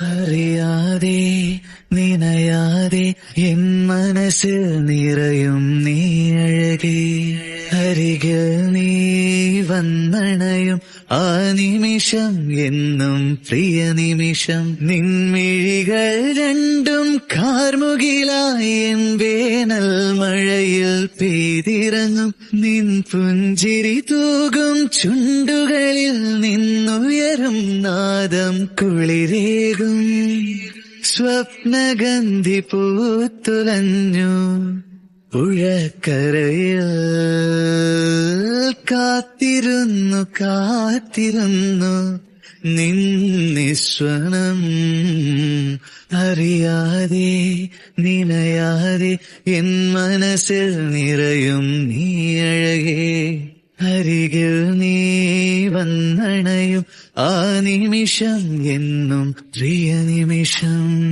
അറിയാതെ നിനയാതെ എൻ മനസ്സിൽ നിറയും നീ അഴകേ. അരികിൽ നീ വന്നണയും ആ നിമിഷം എന്നും പ്രിയ നിമിഷം. നിൻമിഴികൾ രണ്ടും കാർമുകിലായി എൻ വേനൽ മഴയിൽ പെയ്തിറങ്ങും. നിൻ പുഞ്ചിരി തൂകും ചുണ്ടുകളിൽ നിന്നുയരും നാദം കുളിരേകും. സ്വപ്നഗന്ധി പൂത്തുലഞ്ഞു പുഴക്കരയിൽ. കാത്തിരുന്നു കാത്തിരുന്നു നിന്നിസ്വനം. അറിയാതെ നിനയാതെ എൻ മനസ്സിൽ നിറയും നീ അഴകേ. അരികിൽ നീ വന്നണയും ആ നിമിഷം എന്നും പ്രിയ നിമിഷം.